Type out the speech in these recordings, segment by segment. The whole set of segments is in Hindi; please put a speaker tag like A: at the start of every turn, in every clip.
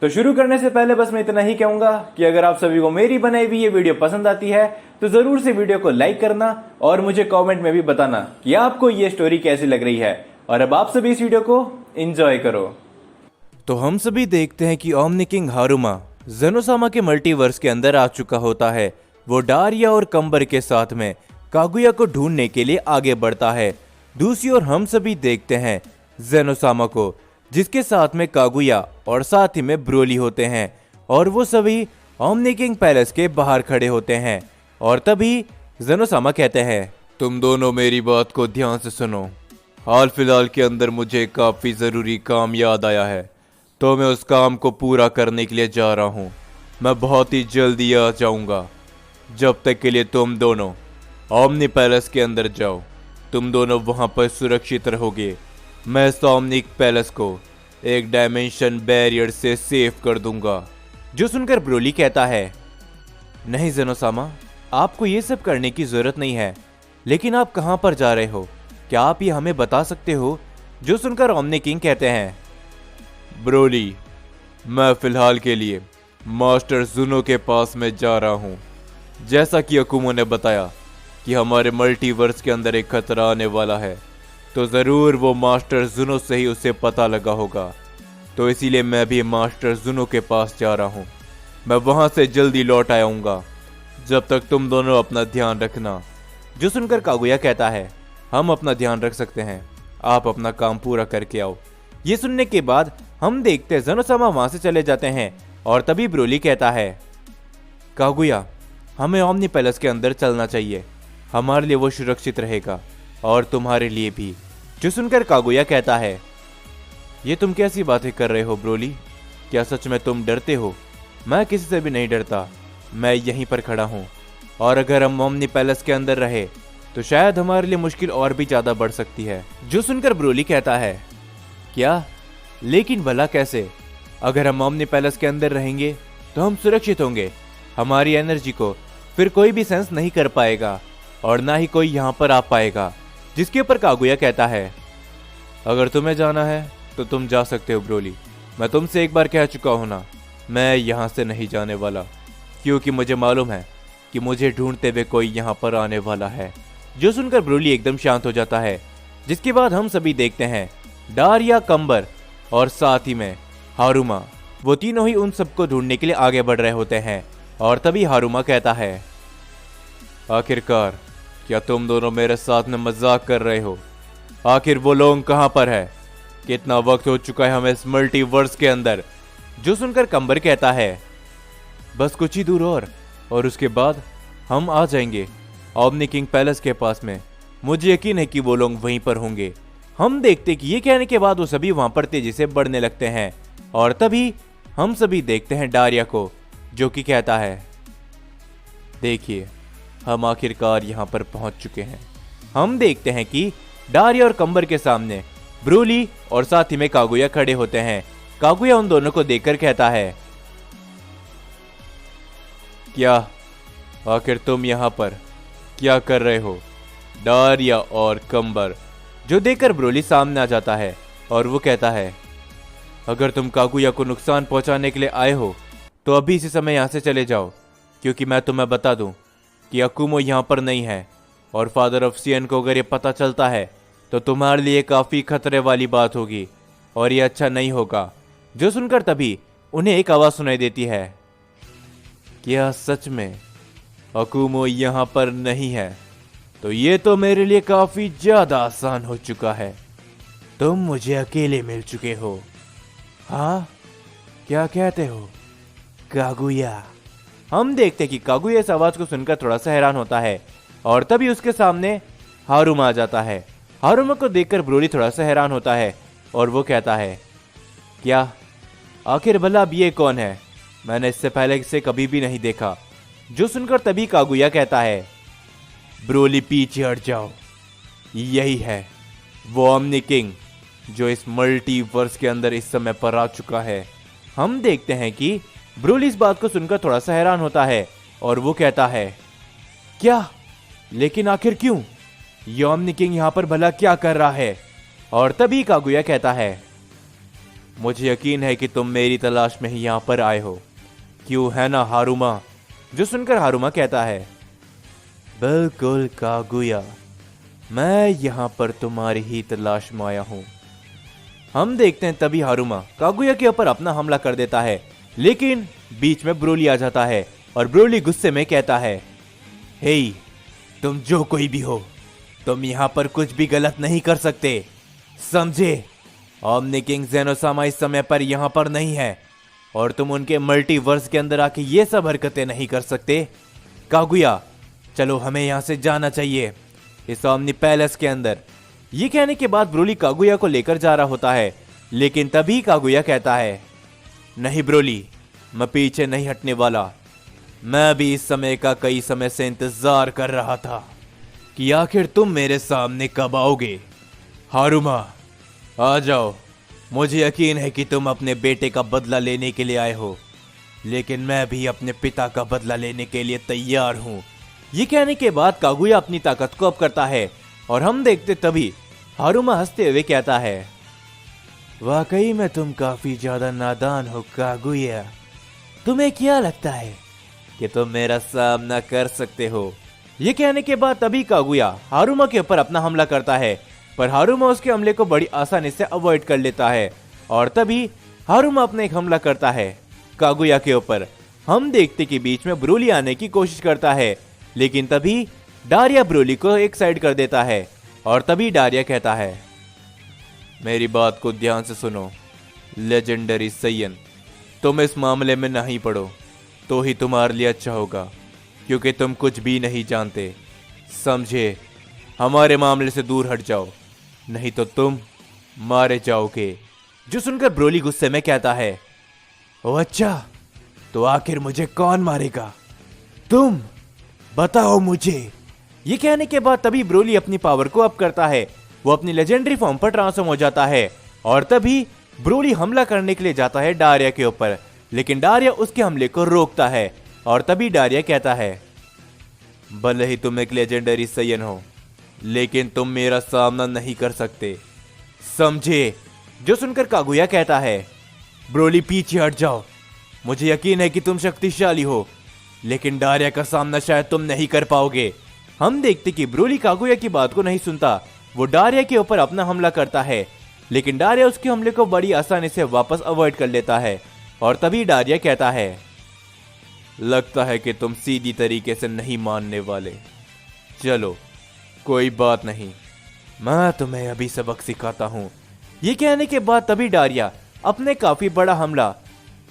A: तो शुरू करने से पहले बस मैं इतना ही कहूंगा कि अगर आप सभी को मेरी बनाई हुई ये वीडियो पसंद आती है तो जरूर से वीडियो को लाइक करना और मुझे कमेंट में भी बताना कि आपको ये स्टोरी कैसी लग रही है। और अब आप सभी इस वीडियो को एंजॉय करो।
B: तो हम सभी देखते हैं कि ओमनी किंग हारुमा ज़ेनोसामा के मल्टीवर्स के अंदर आ चुका होता है। वो डारिया और कंबर के साथ में कागुया को ढूंढने के लिए आगे बढ़ता है। दूसरी ओर हम सभी देखते हैं ज़ेनोसामा को, जिसके साथ में कागुया और साथ ही में ब्रोली होते हैं और वो सभी ओमनी किंग पैलेस के बाहर खड़े होते हैं। और तभी ज़ेनोसामा कहते हैं, तुम दोनों मेरी बात को ध्यान से सुनो। हाल फिलहाल के अंदर मुझे काफी जरूरी काम याद आया है, तो मैं उस काम को पूरा करने के लिए जा रहा हूँ। मैं बहुत ही जल्दी आ जाऊंगा। जब तक के लिए तुम दोनों ओमनी पैलेस के अंदर जाओ। तुम दोनों वहां पर सुरक्षित रहोगे। मैं इस ओमनी पैलेस को एक डायमेंशन बैरियर से सेव कर दूंगा। जो सुनकर ब्रोली कहता है, नहीं ज़ेनोसामा, आपको ये सब करने की जरूरत नहीं है। लेकिन आप कहां पर जा रहे हो, क्या आप ये हमें बता सकते हो? जो सुनकर ओमनी किंग कहते हैं, ब्रोली, मैं फिलहाल के लिए मास्टर जुनो के पास में जा रहा हूं। जैसा कि अकुमो ने बताया कि हमारे मल्टीवर्स के अंदर एक खतरा आने वाला है, तो जरूर वो मास्टर जुनो से ही उसे पता लगा होगा। तो इसीलिए मैं भी मास्टर जुनो के पास जा रहा हूं। मैं वहां से जल्दी लौट आऊंगा। जब तक तुम दोनों अपना ध्यान रखना। जो सुनकर कागुया कहता है, हम अपना ध्यान रख सकते हैं, आप अपना काम पूरा करके आओ। ये सुनने के बाद हम देखते हैं ज़ेनोसामा वहां से चले जाते हैं। और तभी ब्रोली कहता है, कागुया, हमें ओमनी पैलेस के अंदर चलना चाहिए। हमारे लिए वो सुरक्षित रहेगा और तुम्हारे लिए भी। जो सुनकर कागुया कहता है, ये तुम कैसी बातें कर रहे हो ब्रोली? क्या सच में तुम डरते हो? मैं किसी से भी नहीं डरता। मैं यहीं पर खड़ा हूँ और अगर हम ओमनी पैलेस के अंदर रहे तो शायद हमारे लिए मुश्किल और भी ज्यादा बढ़ सकती है। जो सुनकर ब्रोली कहता है, क्या? लेकिन भला कैसे? अगर हम ओमनी पैलेस के अंदर रहेंगे तो हम सुरक्षित होंगे। हमारी एनर्जी को फिर कोई भी सेंस नहीं कर पाएगा और ना ही कोई यहाँ पर आ पाएगा। जिसके ऊपर कागुया कहता है, अगर तुम्हें जाना है तो तुम जा सकते हो ब्रोली। मैं तुमसे एक बार कह चुका हूं ना, मैं यहाँ से नहीं जाने वाला, क्योंकि मुझे मालूम है कि मुझे ढूंढते हुए कोई यहाँ पर आने वाला है। जो सुनकर ब्रोली एकदम शांत हो जाता है। जिसके बाद हम सभी देखते हैं डारिया, कंबर और साथ ही में हारुमा, वो तीनों ही उन सबको ढूंढने के लिए आगे बढ़ रहे होते हैं। और तभी हारुमा कहता है, आखिरकार क्या तुम दोनों मेरे साथ में मजाक कर रहे हो? आखिर वो लोग कहां पर है? कितना वक्त हो चुका है हमें इस मल्टीवर्स के अंदर? जो सुनकर कंबर कहता है, बस कुछ ही दूर और उसके बाद हम आ जाएंगे ओमनी किंग पैलेस के पास में। मुझे यकीन है कि वो लोग वहीं पर होंगे। हम देखते कि ये कहने के बाद वो सभी वहां पर तेजी से बढ़ने लगते हैं। और तभी हम सभी देखते हैं डारिया को, जो कि कहता है, देखिए, हम आखिरकार यहाँ पर पहुंच चुके हैं। हम देखते हैं कि डारिया और कंबर के सामने ब्रोली और साथ ही में कागुया खड़े होते हैं। कागुया उन दोनों को देखकर कहता है, क्या आखिर तुम यहाँ पर क्या कर रहे हो? डारिया और कंबर, जो देखकर ब्रोली सामने आ जाता है और वो कहता है, अगर तुम कागुया को नुकसान पहुंचाने के लिए आए हो तो अभी इसी समय यहाँ से चले जाओ, क्योंकि मैं तुम्हें बता दूं कि अकुमो यहाँ पर नहीं है और फादर ऑफ सियन को अगर ये पता चलता है तो तुम्हारे लिए काफी खतरे वाली बात होगी और ये अच्छा नहीं होगा। जो सुनकर तभी उन्हें एक आवाज सुनाई देती है, क्या सच में अकुमो यहाँ पर नहीं है? तो ये तो मेरे लिए काफी ज्यादा आसान हो चुका है। तुम मुझे अकेले मिल चुके हो। हाँ, क्या कहते हो कागुया? हम देखते कि कागुया इस आवाज को सुनकर थोड़ा सा हैरान होता है और तभी उसके सामने हारुमा आ जाता है। हारुमा को देखकर ब्रोली थोड़ा सा हैरान होता है और वो कहता है, क्या? आखिर भला अब ये कौन है? मैंने इससे पहले इसे कभी भी नहीं देखा। जो सुनकर तभी कागुया कहता है, ब्रोली पीछे हट जाओ। यही है वो ओमनी किंग जो इस मल्टीवर्स के अंदर इस समय पर आ चुका है। हम देखते हैं कि ब्रोली इस बात को सुनकर थोड़ा सा हैरान होता है और वो कहता है, क्या? लेकिन आखिर क्यों? ओमनी किंग यहां पर भला क्या कर रहा है? और तभी कागुया कहता है, मुझे यकीन है कि तुम मेरी तलाश में ही यहाँ पर आए हो, क्यों है ना हारुमा? जो सुनकर हारुमा कहता है, बिल्कुल कागुया, मैं यहाँ पर तुम्हारी ही तलाश में आया हूँ। हम देखते हैं तभी हारुमा कागुया के ऊपर अपना हमला कर देता है, लेकिन बीच में ब्रोली आ जाता है और ब्रोली गुस्से में कहता है, हे, तुम जो कोई भी हो, तुम यहाँ पर कुछ भी गलत नहीं कर सकते, समझे? ओमनी किंग ज़ेनोसामा इस समय पर यहाँ पर नहीं है और तुम उनके मल्टीवर्स के अंदर आके ये सब हरकतें नहीं कर सकते। कागुया, चलो हमें यहाँ से जाना चाहिए, इस ओमनी पैलेस के अंदर। ये कहने के बाद ब्रोली कागुया को लेकर जा रहा होता है, लेकिन तभी कागुया कहता है, नहीं ब्रोली, मैं पीछे नहीं हटने वाला। मैं भी इस समय का कई समय से इंतजार कर रहा था कि आखिर तुम मेरे सामने कब आओगे। हारुमा, आ जाओ, मुझे यकीन है कि तुम अपने बेटे का बदला लेने के लिए आए हो, लेकिन मैं भी अपने पिता का बदला लेने के लिए तैयार हूँ। ये कहने के बाद कागुया अपनी ताकत को अप करता है और हम देखते तभी हारुमा हंसते हुए कहता है, वाकई में तुम काफी ज्यादा नादान हो कागुया। तुम्हें क्या लगता है कि तुम मेरा सामना कर सकते हो? ये कहने के बाद तभी कागुया हारुमा के ऊपर अपना हमला करता है, पर हारुमा उसके हमले को बड़ी आसानी से अवॉइड कर लेता है और तभी हारुमा अपना एक हमला करता है कागुया के ऊपर। हम देखते कि बीच में ब्रोली आने की कोशिश करता है, लेकिन तभी डारिया ब्रोली को एक साइड कर देता है और तभी डारिया कहता है, मेरी बात को ध्यान से सुनो लेजेंडरी सैयन, तुम इस मामले में नहीं पड़ो तो ही तुम्हारे लिए अच्छा होगा, क्योंकि तुम कुछ भी नहीं जानते, समझे? हमारे मामले से दूर हट जाओ, नहीं तो तुम मारे जाओगे। जो सुनकर ब्रोली गुस्से में कहता है, ओ अच्छा, तो आखिर मुझे कौन मारेगा? तुम बताओ मुझे। ये कहने के बाद तभी ब्रोली अपनी पावर को अप करता है, वो अपनी लेजेंडरी फॉर्म पर ट्रांसफॉर्म हो जाता है और तभी ब्रोली हमला करने के लिए जाता है डारिया के ऊपर, लेकिन डारिया उसके हमले को रोकता है और तभी डारिया कहता है, भले ही तुम एक लेजेंडरी सैयन हो, लेकिन तुम मेरा सामना नहीं कर सकते, समझे? जो सुनकर कागुया कहता है, ब्रोली पीछे हट जाओ, मुझे यकीन है कि तुम शक्तिशाली हो, लेकिन डारिया का सामना शायद तुम नहीं कर पाओगे। हम देखते कि ब्रोली कागुया की बात को नहीं सुनता, वो डारिया के ऊपर अपना हमला करता है, लेकिन डारिया उसके हमले को बड़ी आसानी से वापस अवॉइड कर लेता है और तभी डारिया कहता है, लगता है कि तुम सीधी तरीके से नहीं मानने वाले, चलो कोई बात नहीं, मैं तुम्हें अभी सबक सिखाता हूं। ये कहने के बाद तभी डारिया अपने काफी बड़ा हमला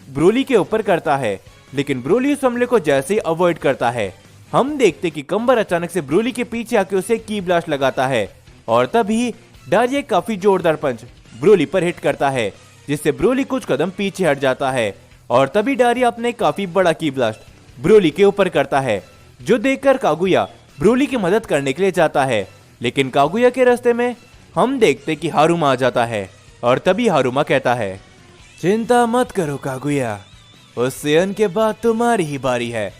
B: ब्रोली के ऊपर करता है, लेकिन ब्रोली उस हमले को जैसे ही अवॉइड करता है, हम देखते कि कंबर अचानक से ब्रोली के पीछे आके उसे की ब्लास्ट लगाता है और तभी डारिया काफी जोरदार पंच ब्रोली पर हिट करता है, जिससे ब्रोली कुछ कदम पीछे हट जाता है और तभी डारिया अपने काफी बड़ा की ब्लास्ट ब्रोली के ऊपर करता है, जो देखकर कागुया ब्रोली की मदद करने के लिए जाता है, लेकिन कागुया के रास्ते में हम देखते कि हारुमा आ जाता है और तभी हारुमा कहता है, चिंता मत करो कागुया, उस सैयन के बाद तुम्हारी ही बारी है।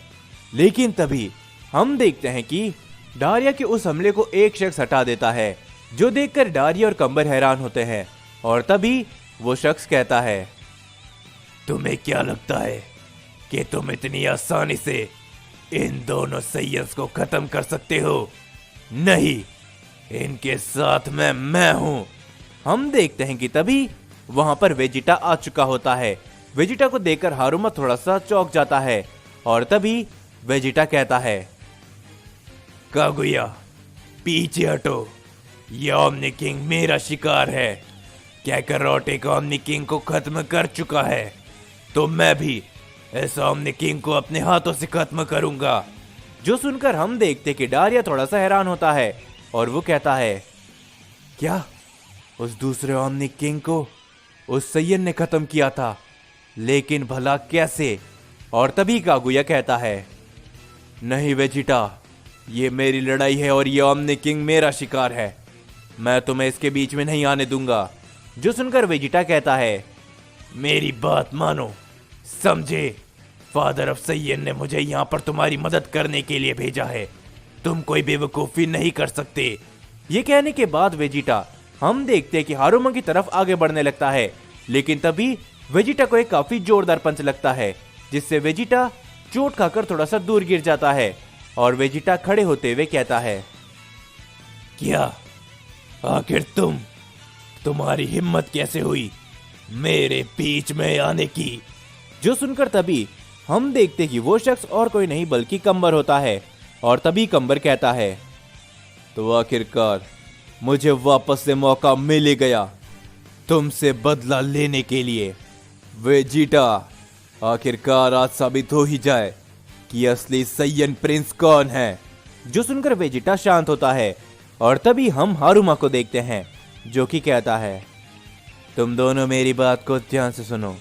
B: लेकिन तभी हम देखते हैं कि डारिया के उस हमले को एक शख्स हटा देता है, जो देखकर डारिया और कंबर हैरान होते हैं और तभी वो शख्स कहता है, तुम्हें क्या लगता है कि तुम इतनी आसानी से इन दोनों सैयन्स को खत्म कर सकते हो? नहीं, इनके साथ में मैं हूं। हम देखते हैं कि तभी वहां पर वेजिटा आ चुका होता है। वेजिटा को देखकर हारुमा थोड़ा सा चौंक जाता है और तभी वेजिटा कहता है, कागुया पीछे हटो, ये ओमनी किंग मेरा शिकार है, कैकारोट एक ओमनी किंग को खत्म कर चुका है, तो मैं भी इस ओमनी किंग को अपने हाथों से खत्म करूंगा। जो सुनकर हम देखते कि डारिया थोड़ा सा हैरान होता है और वो कहता है, क्या उस दूसरे ओमनी किंग को उस सैयन ने खत्म किया था, लेकिन भला कैसे? और तभी कागुया कहता है, नहीं वेजिटा, ये मेरी लड़ाई है और ये ओमनी किंग मेरा शिकार है, मैं तुम्हें इसके बीच में नहीं आने दूंगा। जो सुनकर वेजिटा कहता है, मेरी बात मानो, समझे? फादर ऑफ सैयन ने मुझे यहाँ पर तुम्हारी मदद करने के लिए भेजा है, तुम कोई बेवकूफी नहीं कर सकते। ये कहने के बाद वेजिटा हम देखते हैं कि हारुमा की तरफ आगे बढ़ने लगता है, लेकिन तभी वेजिटा को एक काफी जोरदार पंच लगता है, जिससे वेजिटा चोट खाकर थोड़ा सा दूर गिर जाता है और वेजिटा खड़े होते हुए कहता है, क्या आखिर तुम्हारी हिम्मत कैसे हुई मेरे बीच में आने की? जो सुनकर तभी हम देखते कि वो शख्स और कोई नहीं बल्कि कंबर होता है और तभी कंबर कहता है, तो आखिरकार मुझे वापस से मौका मिल ही गया तुमसे बदला लेने के लिए। वेजिटा, आखिरकार आज साबित हो ही जाए कि असली सैयन प्रिंस कौन है। जो सुनकर वेजिटा शांत होता है और तभी हम हारुमा को देखते हैं, जो कि कहता है, तुम दोनों मेरी बात को ध्यान से सुनो।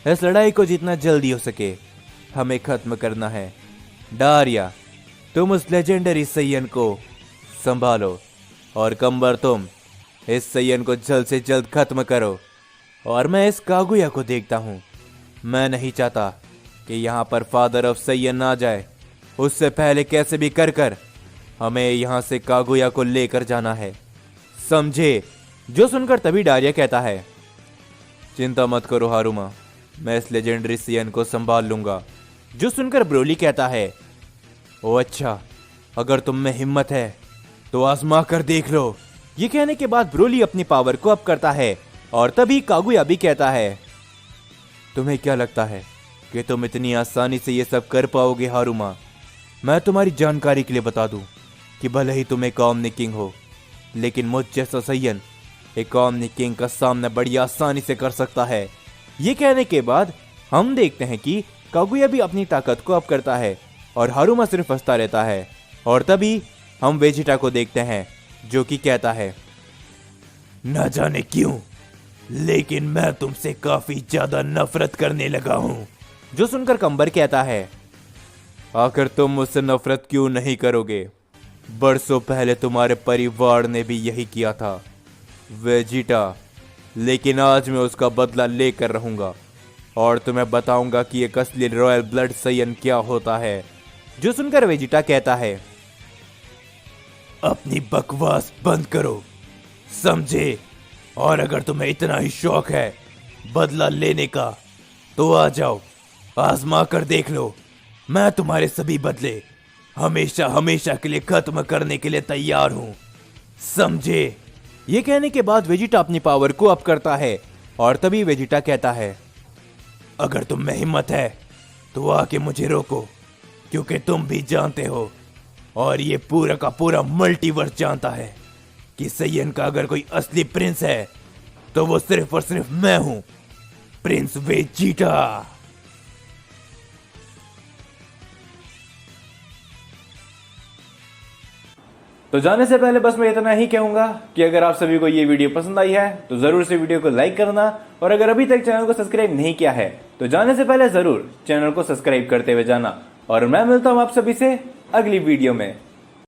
B: इस लड़ाई को जितना जल्दी हो सके हमें खत्म करना है। डारिया, तुम उस लेजेंडरी सैयन को संभालो और कंबर तुम इस सैयन को जल्द से जल्द खत्म करो। और मैं इस कागुया को देखता हूँ। मैं नहीं चाहता कि यहाँ पर फादर ऑफ सैयन आ जाए। उससे पहले कैसे भी कर हमें यहाँ से कागुया को लेकर जाना है, समझे? जो सुनकर तभी डारिया कहता है, चिंता मत करो हारुमा, मैं इस लेजेंडरी सैयन को संभाल लूंगा। जो सुनकर ब्रोली कहता है, ओ अच्छा, अगर तुम में हिम्मत है तो आजमा कर देख लो। ये कहने के बाद ब्रोली अपनी पावर को अप करता है और तभी कागुया भी कहता है, तुम्हें क्या लगता है कि तुम इतनी आसानी से ये सब कर पाओगे हारुमा? मैं तुम्हारी जानकारी के लिए बता दूं कि भले ही तुम एक ओमनी किंग हो, लेकिन मुझ जैसा सैयन एक ओमनी किंग का सामना बड़ी आसानी से कर सकता है। ये कहने के बाद हम देखते हैं कि कागुया भी अपनी ताकत को अप करता है और हारुमा सिर्फ हंसता रहता है। और तभी हम वेजिटा को देखते हैं, जो कि कहता है, न जाने क्यों लेकिन मैं तुमसे काफी ज्यादा नफरत करने लगा हूं। जो सुनकर कंबर कहता है, आखिर तुम मुझसे नफरत क्यों नहीं करोगे? बरसों पहले तुम्हारे परिवार ने भी यही किया था वेजिटा, लेकिन आज मैं उसका बदला लेकर रहूंगा और तुम्हें बताऊंगा कि एक असली रॉयल ब्लड सैयन क्या होता है। जो सुनकर वेजिटा कहता है, अपनी बकवास बंद करो, समझे? और अगर तुम्हें इतना ही शौक है बदला लेने का तो आ जाओ, आजमा कर देख लो। मैं तुम्हारे सभी बदले हमेशा हमेशा के लिए खत्म करने के लिए तैयार हूं, समझे? ये कहने के बाद वेजिटा अपनी पावर को अप करता है और तभी वेजिटा कहता है, अगर तुम में हिम्मत है तो आके मुझे रोको, क्योंकि तुम भी जानते हो और ये पूरा का पूरा मल्टीवर्स जानता है कि सैयन का अगर कोई असली प्रिंस है तो वो सिर्फ और सिर्फ मैं हूं, प्रिंस वेजिटा।
A: तो जाने से पहले बस मैं इतना ही कहूंगा कि अगर आप सभी को ये वीडियो पसंद आई है तो जरूर से वीडियो को लाइक करना, और अगर अभी तक चैनल को सब्सक्राइब नहीं किया है तो जाने से पहले जरूर चैनल को सब्सक्राइब करते हुए जाना। और मैं मिलता हूं आप सभी से अगली वीडियो में।